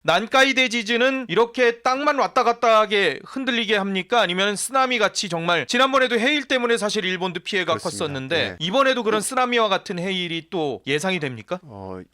난카이 대지진은 이렇게 땅만 왔다 갔다 하게 흔들리게 합니까? 아니면 쓰나미 같이 정말 지난번에도 해일 때문에 사실 일본도 피해가 그렇습니다. 컸었는데 네. 이번에도 그런 쓰나미와 같은 해일이 또 예상이 됩니까?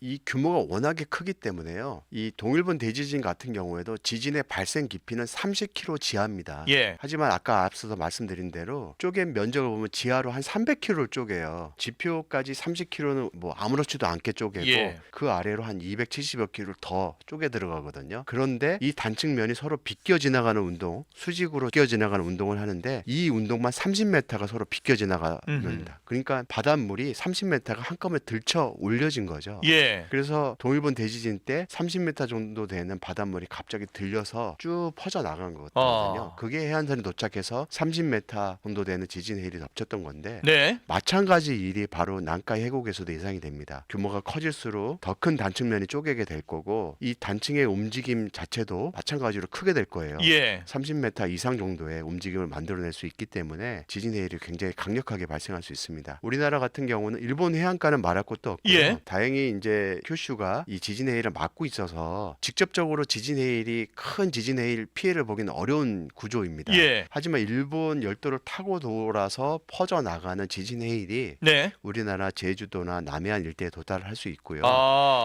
이 규모가 워낙에 크기 때문에요. 이 동일본 대지진 같은 경우에도 지진의 발생 깊이는 30km 지하입니다. 예. 하지만 아까 앞서서 말씀드린 대로 쪼갠 면적을 보면 지하로 한 300km를 쪼개요. 지표까지 30km는 뭐 아무렇지도 않게 쪼개고 예. 그 아래로 한 270여 km를 더 쪼개 들어가거든요. 그런데 이 단층면이 서로 비껴 지나가는 운동, 수직으로 비껴 지나가는 운동을 하는데 이 운동만 30m가 서로 비껴 지나갑니다. 그러니까 바닷물이 30m가 한꺼번에 들쳐 올려진 거죠. 예. 그래서 동일본 대지진 때 30m 정도 되는 바닷물이 갑자기 들려서 쭉 퍼져 나간 거거든요. 그게 해안선에 도착해서 30m 정도 되는 지진 해일이 덮쳤던 건데 네. 마찬가지 일이 바로 난카이 해곡에서도 예상이 됩니다. 규모가 커질수록 더 큰 단층면이 쪼개게 될 거고 이 단층의 움직임 자체도 마찬가지로 크게 될 거예요. 예. 30m 이상 정도의 움직임을 만들어낼 수 있기 때문에 지진 해일이 굉장히 강력하게 발생할 수 있습니다. 우리나라 같은 경우는 일본 해안가는 말할 것도 없고요. 예. 다행히 이제 큐슈가 이 지진 해일을 막고 있어서 직접적으로 지진 해일이 큰 지진 해일 피해를 보기는 어려운 구조입니다. 예. 하지만 일본 열도를 타고 돌아서 퍼져 나가는 지진 해일이 네. 우리나라 제주도나 남해안 일대에 도달할 수 있고요.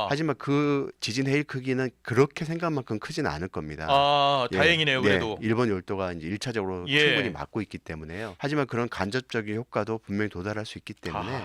하지만 그 지진 해일 크기는 그렇게 생각만큼 크지는 않을 겁니다. 다행이네요. 그래도. 일본 열도가 이제 1차적으로 예. 충분히 막고 있기 때문에요. 하지만 그런 간접적인 효과도 분명히 도달할 수 있기 때문에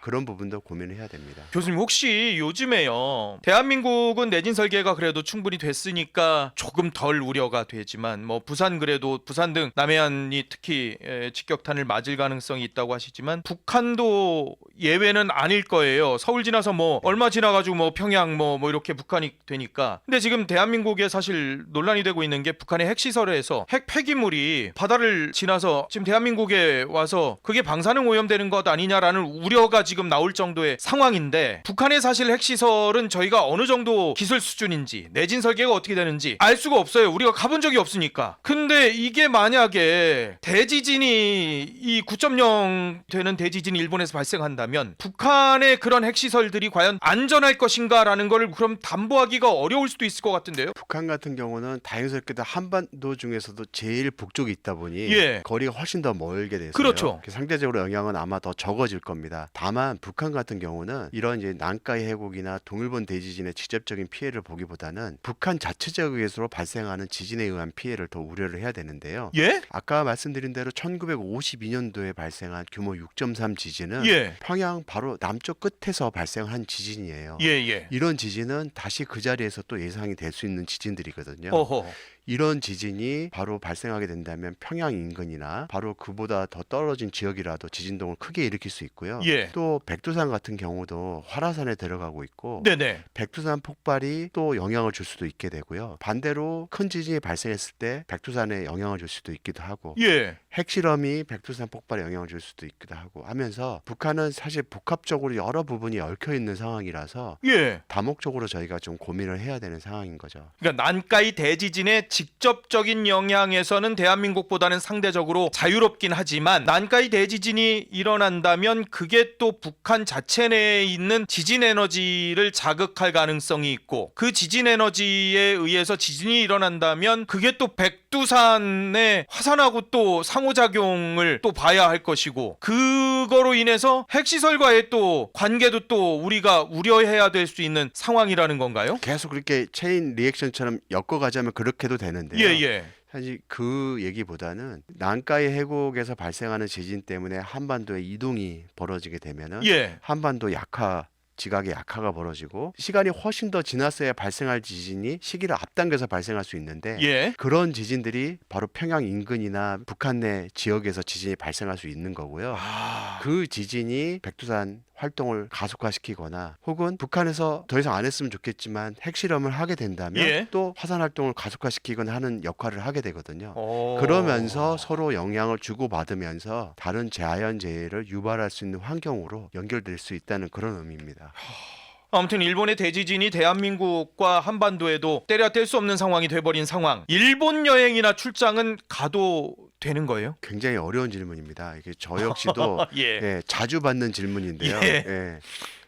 그런 부분도 고민을 해야 됩니다. 교수님 혹시 요즘에요 대한민국은 내진 설계가 그래도 충분히 됐으니까 조금 덜 우려가 되지만 뭐 부산 그래도 부산 등 남해안이 특히 직격탄을 맞을 가능성이 있다고 하시지만 북한도 예외는 아닐 거예요. 서울 지나서 뭐 얼마 지나가지고 뭐 평양 뭐 이렇게 북한이 되니까. 근데 지금 대한민국에 사실 논란이 되고 있는 게 북한의 핵시설에서 핵 폐기물이 바다를 지나서 지금 대한민국에 와서 그게 방사능 오염되는 것 아니냐라는 우려가 지금 나올 정도의 상황인데 북한의 사실 핵시설은 저희가 어느 정도 기술 수준인지 내진 설계가 어떻게 되는지 알 수가 없어요. 우리가 가본 적이 없으니까. 근데 이게 만약에 대지진이 이 9.0 되는 대지진이 일본에서 발생한다면 북한의 그런 핵시설들이 과연 안전할 것인가라는 걸 그럼 담보하기가 어려울 수도 있을 것 같은데요. 북한 같은 경우는 다행스럽게도 한반도 중에서도 제일 북쪽에 있다 보니 예. 거리가 훨씬 더 멀게 돼서요. 그렇죠. 상대적으로 영향은 아마 더 적어질 겁니다. 다만 북한 같은 경우는 이런 이제 난카이 해곡이나 동일본 대지진의 직접적인 피해를 보기보다는 북한 자체적으로 발생하는 지진에 의한 피해를 더 우려를 해야 되는데요. 예? 아까 말씀드린 대로 1952년도에 발생한 규모 6.3 지진은 예. 평양 바로 남쪽 끝에서 발생한 지진이에요. 예. 이런 지진은 다시 그 자리에서 또 예상이 될 수 있는 지진들이거든요. 어허. 이런 지진이 바로 발생하게 된다면 평양 인근이나 바로 그보다 더 떨어진 지역이라도 지진동을 크게 일으킬 수 있고요. 예. 또 백두산 같은 경우도 활화산에 들어가고 있고 네네. 백두산 폭발이 또 영향을 줄 수도 있게 되고요. 반대로 큰 지진이 발생했을 때 백두산에 영향을 줄 수도 있기도 하고 예. 핵실험이 백두산 폭발에 영향을 줄 수도 있기도 하고 하면서 북한은 사실 복합적으로 여러 부분이 얽혀 있는 상황이라서 예. 다목적으로 저희가 좀 고민을 해야 되는 상황인 거죠. 그러니까 난카이 대지진의 직접적인 영향에서는 대한민국보다는 상대적으로 자유롭긴 하지만 난카이 대지진이 일어난다면 그게 또 북한 자체 내에 있는 지진 에너지를 자극할 가능성이 있고 그 지진 에너지에 의해서 지진이 일어난다면 그게 또 백두산의 화산하고 또 상호작용을 또 봐야 할 것이고 그거로 인해서 핵시설과의 또 관계도 또 우리가 우려해야 될 수 있는 상황이라는 건가요? 계속 그렇게 체인 리액션처럼 엮어가자면 그렇게도 되는데요. 예. 사실 그 얘기보다는 난카이 해곡에서 발생하는 지진 때문에 한반도에 이동이 벌어지게 되면은 예. 한반도 지각의 약화가 벌어지고 시간이 훨씬 더 지났어야 발생할 지진이 시기를 앞당겨서 발생할 수 있는데 예. 그런 지진들이 바로 평양 인근이나 북한 내 지역에서 지진이 발생할 수 있는 거고요. 그 지진이 백두산 활동을 가속화시키거나 혹은 북한에서 더 이상 안 했으면 좋겠지만 핵실험을 하게 된다면 예. 또 화산 활동을 가속화시키거나 하는 역할을 하게 되거든요. 오. 그러면서 서로 영향을 주고받으면서 다른 자연재해를 유발할 수 있는 환경으로 연결될 수 있다는 그런 의미입니다. 아무튼 일본의 대지진이 대한민국과 한반도에도 때려 뗄 수 없는 상황이 돼버린 상황. 일본 여행이나 출장은 가도 되는 거예요? 굉장히 어려운 질문입니다. 이게 저 역시도 예. 자주 받는 질문인데요. 예.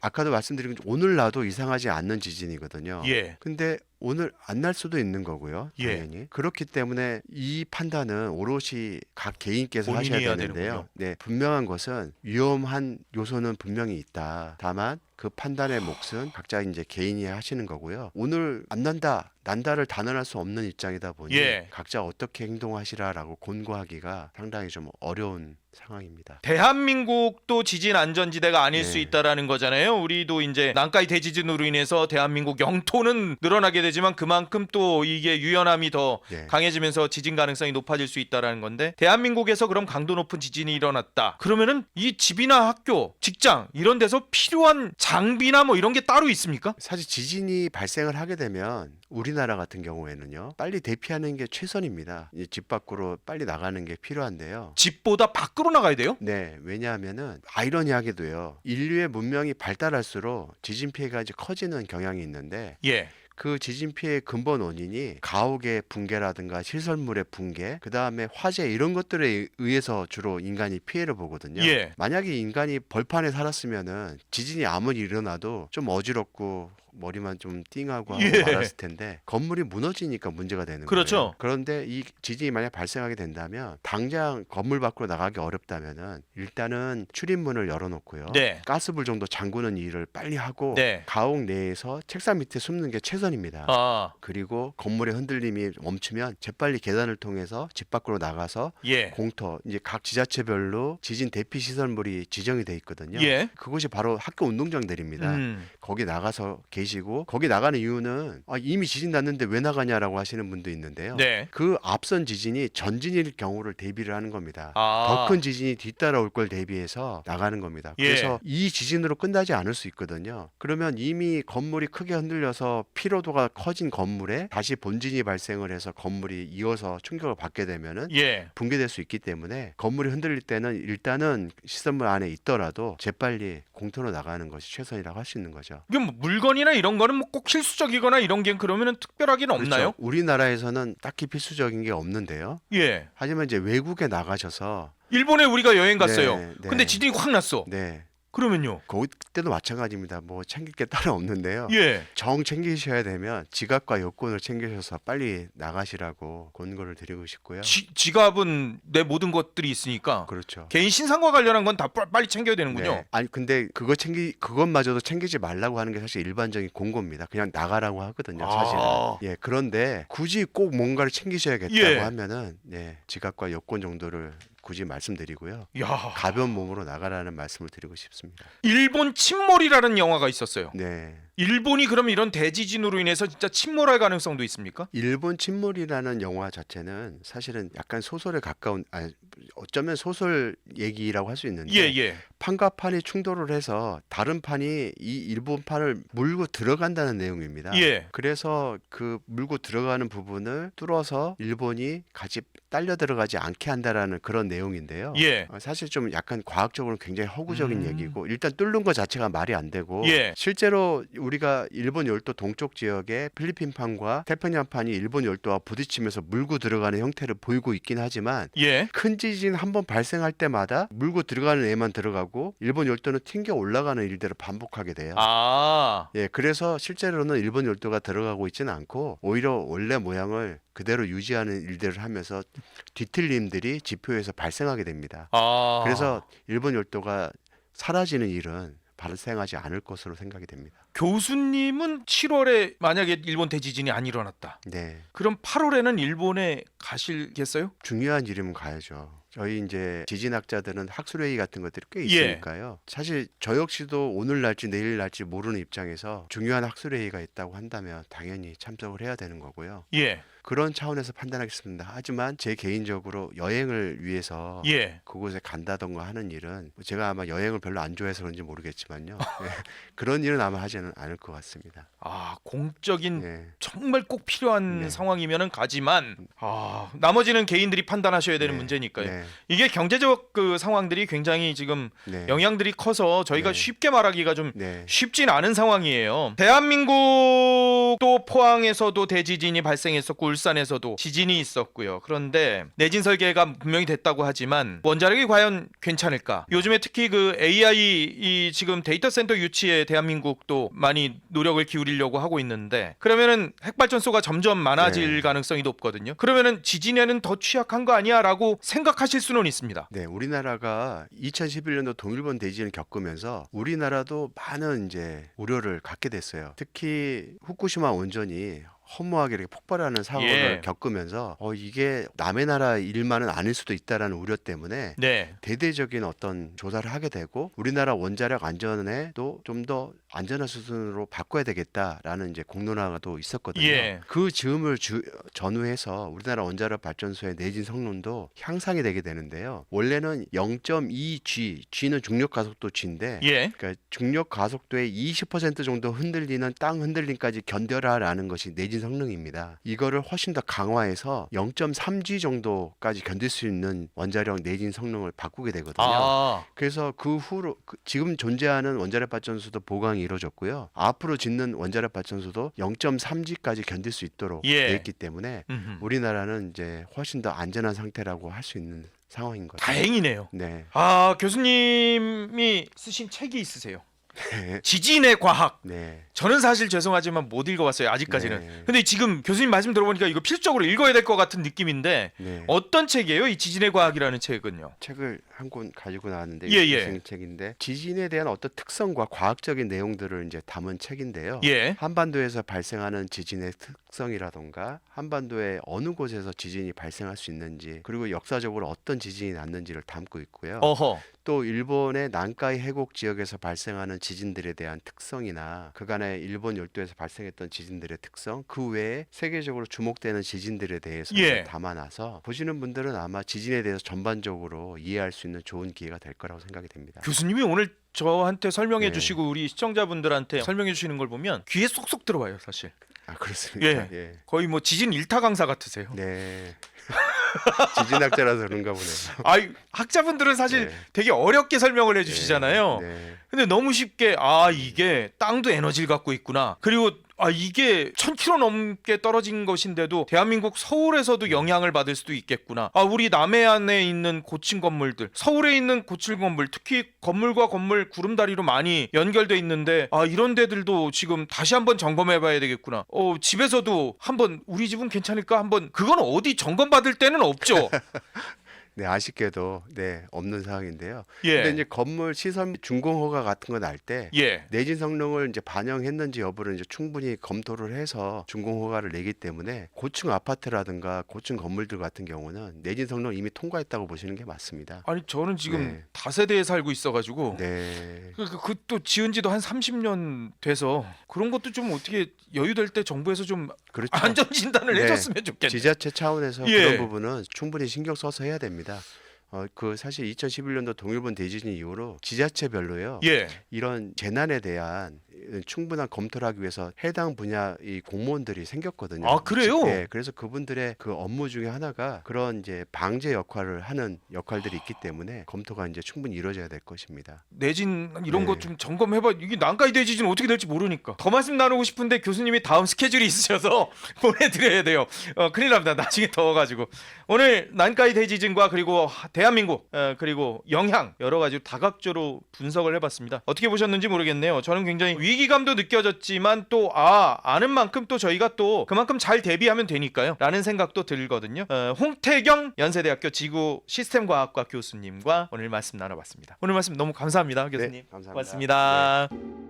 아까도 말씀드린 것처럼 오늘 나도 이상하지 않는 지진이거든요. 예. 근데 오늘 안 날 수도 있는 거고요. 예. 당연히. 그렇기 때문에 이 판단은 오롯이 각 개인께서 본인이 하셔야 해야 되는데요. 되는군요. 네, 분명한 것은 위험한 요소는 분명히 있다. 다만 그 판단의 몫은 각자 이제 개인이 하시는 거고요. 오늘 안 난다, 난다를 단언할 수 없는 입장이다 보니 예. 각자 어떻게 행동하시라라고 권고하기가 상당히 좀 어려운 상황입니다. 대한민국도 지진 안전지대가 아닐 네. 수 있다라는 거잖아요. 우리도 이제南海 대지진으로 인해서 대한민국 영토는 늘어나게 되지만 그만큼 또 이게 유연함이 더 네. 강해지면서 지진 가능성이 높아질 수 있다라는 건데 대한민국에서 그럼 강도 높은 지진이 일어났다. 그러면은 이 집이나 학교, 직장 이런 데서 필요한 장비나 뭐 이런 게 따로 있습니까? 사실 지진이 발생을 하게 되면 우리나라 같은 경우에는요, 빨리 대피하는 게 최선입니다. 이집 밖으로 빨리 나가는 게 필요한데요. 집보다 밖으로 나가야 돼요? 네, 왜냐하면은 아이러니하게도요, 인류의 문명이 발달할수록 지진 피해가 이제 커지는 경향이 있는데 예. 그 지진 피해의 근본 원인이 가옥의 붕괴라든가 시설물의 붕괴, 그 다음에 화재 이런 것들에 의해서 주로 인간이 피해를 보거든요. 예. 만약에 인간이 벌판에 살았으면은 지진이 아무리 일어나도 좀 어지럽고 머리만 좀 띵하고 하고 예. 말았을 텐데 건물이 무너지니까 문제가 되는 그렇죠. 거예요. 그런데 이 지진이 만약 발생하게 된다면 당장 건물 밖으로 나가기 어렵다면은 일단은 출입문을 열어놓고요. 네. 가스불 정도 잠그는 일을 빨리 하고 네. 가옥 내에서 책상 밑에 숨는 게 최선입니다. 아, 그리고 건물의 흔들림이 멈추면 재빨리 계단을 통해서 집 밖으로 나가서 예. 공터, 이제 각 지자체별로 지진 대피 시설물이 지정이 돼 있거든요. 예. 그것이 바로 학교 운동장들입니다. 거기 나가서 계시고, 거기 나가는 이유는 이미 지진 났는데 왜 나가냐라고 하시는 분도 있는데요. 네. 그 앞선 지진이 전진일 경우를 대비를 하는 겁니다. 아. 더 큰 지진이 뒤따라올 걸 대비해서 나가는 겁니다. 예. 그래서 이 지진으로 끝나지 않을 수 있거든요. 그러면 이미 건물이 크게 흔들려서 피로도가 커진 건물에 다시 본진이 발생을 해서 건물이 이어서 충격을 받게 되면은 예. 붕괴될 수 있기 때문에 건물이 흔들릴 때는 일단은 시설물 안에 있더라도 재빨리 공터로 나가는 것이 최선이라고 할 수 있는 거죠. 이게 뭐 물건이나 이런 거는 뭐 꼭 필수적이거나 이런 게 그러면은 특별하긴 없나요? 그렇죠. 우리나라에서는 딱히 필수적인 게 없는데요. 예. 하지만 이제 외국에 나가셔서 일본에 우리가 여행 갔어요. 네, 네. 근데 지진이 확 났어. 네. 그러면요. 그때도 마찬가지입니다. 뭐 챙길 게 따로 없는데요. 예. 정 챙기셔야 되면 지갑과 여권을 챙기셔서 빨리 나가시라고 권고를 드리고 싶고요. 지갑은 내 모든 것들이 있으니까 그렇죠. 개인 신상과 관련한 건 다 빨리 챙겨야 되는군요. 네. 아니 근데 그것마저도 챙기지 말라고 하는 게 사실 일반적인 공고입니다. 그냥 나가라고 하거든요, 사실은. 아. 예, 그런데 굳이 꼭 뭔가를 챙기셔야겠다고 예. 하면은 지갑과 여권 정도를 굳이 말씀드리고요. 야. 가벼운 몸으로 나가라는 말씀을 드리고 싶습니다. 일본 침몰이라는 영화가 있었어요. 네. 일본이 그럼 이런 대지진으로 인해서 진짜 침몰할 가능성도 있습니까? 일본 침몰이라는 영화 자체는 사실은 약간 소설에 가까운, 어쩌면 소설 얘기라고 할 수 있는데 예, 예. 판과 판이 충돌을 해서 다른 판이 이 일본 판을 물고 들어간다는 내용입니다. 예. 그래서 그 물고 들어가는 부분을 뚫어서 일본이 같이 딸려 들어가지 않게 한다라는 그런 내용인데요. 예. 사실 좀 약간 과학적으로 굉장히 허구적인 얘기고, 일단 뚫는 것 자체가 말이 안 되고, 예. 실제로 우리가 일본 열도 동쪽 지역에 필리핀판과 태평양판이 일본 열도와 부딪히면서 물고 들어가는 형태를 보이고 있긴 하지만 예. 큰 지진 한번 발생할 때마다 물고 들어가는 애만 들어가고 일본 열도는 튕겨 올라가는 일들을 반복하게 돼요. 아. 예, 그래서 실제로는 일본 열도가 들어가고 있지는 않고 오히려 원래 모양을 그대로 유지하는 일들을 하면서 뒤틀림들이 지표에서 발생하게 됩니다. 아. 그래서 일본 열도가 사라지는 일은 발생하지 않을 것으로 생각이 됩니다. 교수님은 7월에 만약에 일본 대지진이 안 일어났다. 네, 그럼 8월에는 일본에 가시겠어요? 중요한 일이면 가야죠. 저희 이제 지진학자들은 학술회의 같은 것들이 꽤 예. 있으니까요. 사실 저 역시도 오늘 날지 내일 날지 모르는 입장에서 중요한 학술회의가 있다고 한다면 당연히 참석을 해야 되는 거고요. 예. 그런 차원에서 판단하겠습니다. 하지만 제 개인적으로 여행을 위해서 예. 그곳에 간다던가 하는 일은, 제가 아마 여행을 별로 안 좋아해서 그런지 모르겠지만요. 예, 그런 일은 아마 하지는 않을 것 같습니다. 아, 공적인 예. 정말 꼭 필요한 네. 상황이면은 가지만 나머지는 개인들이 판단하셔야 되는 네. 문제니까요. 네. 네. 이게 경제적 그 상황들이 굉장히 지금 네. 영향들이 커서 저희가 네. 쉽게 말하기가 좀 네. 쉽진 않은 상황이에요. 대한민국도 포항에서도 대지진이 발생했었고 울산에서도 지진이 있었고요. 그런데 내진 설계가 분명히 됐다고 하지만 원자력이 과연 괜찮을까? 요즘에 특히 그 AI 이 지금 데이터 센터 유치에 대한민국도 많이 노력을 기울이려고 하고 있는데 그러면은 핵발전소가 점점 많아질 네. 가능성이 높거든요. 그러면은 지진에는 더 취약한 거 아니야라고 생각하실 수는 있습니다. 네, 우리나라가 2011년도 동일본 대지진을 겪으면서 우리나라도 많은 이제 우려를 갖게 됐어요. 특히 후쿠시마 원전이 허무하게 이렇게 폭발하는 사고를 예. 겪으면서 이게 남의 나라 일만은 아닐 수도 있다라는 우려 때문에 네. 대대적인 어떤 조사를 하게 되고 우리나라 원자력 안전에도 좀 더 안전한 수준으로 바꿔야 되겠다라는 이제 공론화도 있었거든요. 예. 그 즈음을 전후해서 우리나라 원자력 발전소의 내진 성능도 향상이 되게 되는데요. 원래는 0.2G, G는 중력 가속도 G인데 예. 그러니까 중력 가속도의 20% 정도 흔들리는 땅 흔들림까지 견뎌라라는 것이 내진 성능입니다. 이거를 훨씬 더 강화해서 0.3G 정도까지 견딜 수 있는 원자력 내진 성능을 바꾸게 되거든요. 아. 그래서 그 후로 지금 존재하는 원자력 발전소도 보강이 이루어졌고요. 앞으로 짓는 원자력 발전소도 0.3G까지 견딜 수 있도록 예. 되어 있기 때문에 음흠. 우리나라는 이제 훨씬 더 안전한 상태라고 할 수 있는 상황인 거죠. 다행이네요. 네. 아, 교수님이 쓰신 책이 있으세요. 네. 지진의 과학. 네. 저는 사실 죄송하지만 못 읽어봤어요. 아직까지는. 네. 근데 지금 교수님 말씀 들어보니까 이거 필적으로 읽어야 될 것 같은 느낌인데 네. 어떤 책이에요? 이 지진의 과학이라는 책은요. 책을 한 권 가지고 나왔는데 예, 이 예. 무슨 책인데 지진에 대한 어떤 특성과 과학적인 내용들을 이제 담은 책인데요. 예. 한반도에서 발생하는 지진의 특성이라던가 한반도의 어느 곳에서 지진이 발생할 수 있는지 그리고 역사적으로 어떤 지진이 났는지를 담고 있고요. 어허. 또 일본의 난카이 해곡 지역에서 발생하는 지진들에 대한 특성이나 그간의 일본 열도에서 발생했던 지진들의 특성 그 외에 세계적으로 주목되는 지진들에 대해서 예. 담아놔서 보시는 분들은 아마 지진에 대해서 전반적으로 이해할 수 있는 좋은 기회가 될 거라고 생각이 됩니다. 교수님이 오늘 저한테 설명해 네. 주시고 우리 시청자분들한테 설명해 주시는 걸 보면 귀에 쏙쏙 들어와요, 사실. 아 그렇습니까? 예. 거의 뭐 지진 일타 강사 같으세요. 네. 지진학자라서 그런가 보네요. 아이, 학자분들은 사실 네. 되게 어렵게 설명을 해 주시잖아요. 네. 근데 너무 쉽게 이게 땅도 에너지를 갖고 있구나. 그리고 이게 1000km 넘게 떨어진 것인데도 대한민국 서울에서도 영향을 받을 수도 있겠구나. 우리 남해안에 있는 고층 건물들, 서울에 있는 고층 건물, 특히 건물과 건물 구름다리로 많이 연결돼 있는데 이런 데들도 지금 다시 한번 점검해 봐야 되겠구나. 집에서도 한번 우리 집은 괜찮을까? 한번 그건 어디 점검 받을 때는 없죠. 네, 아쉽게도 네, 없는 상황인데요. 예. 근데 이제 건물 시설 준공 허가 같은 거 날 때 예. 내진 성능을 이제 반영했는지 여부를 이제 충분히 검토를 해서 준공 허가를 내기 때문에 고층 아파트라든가 고층 건물들 같은 경우는 내진 성능 이미 통과했다고 보시는 게 맞습니다. 아니 저는 지금 네. 다세대에 살고 있어가지고 네. 그 또 지은 지도 한 30년 돼서 그런 것도 좀 어떻게 여유될 때 정부에서 좀 그렇죠. 안전 진단을 네. 해줬으면 좋겠네. 지자체 차원에서 예. 그런 부분은 충분히 신경 써서 해야 됩니다. 그 사실 2011년도 동일본 대지진 이후로 지자체별로요. 예. 이런 재난에 대한 충분한 검토를 하기 위해서 해당 분야 이 공무원들이 생겼거든요. 아, 그래요? 네, 그래서 그분들의 그 업무 중에 하나가 그런 이제 방제 역할을 하는 역할들이 있기 때문에 검토가 이제 충분히 이루어져야 될 것입니다. 내진 이런 네. 것 좀 점검해봐. 이게 난카이 대지진 어떻게 될지 모르니까. 더 말씀 나누고 싶은데 교수님이 다음 스케줄이 있으셔서 보내드려야 돼요. 큰일 납니다. 나중에 더워가지고. 오늘 난카이 대지진과 그리고 대한민국 그리고 영향 여러 가지로 다각적으로 분석을 해봤습니다. 어떻게 보셨는지 모르겠네요. 저는 굉장히 위기감도 느껴졌지만 또 아는 만큼 또 저희가 또 그만큼 잘 대비하면 되니까요 라는 생각도 들거든요. 홍태경 연세대학교 지구 시스템과학과 교수님과 오늘 말씀 나눠봤습니다. 오늘 말씀 너무 감사합니다, 교수님. 네, 감사합니다. 고맙습니다. 네.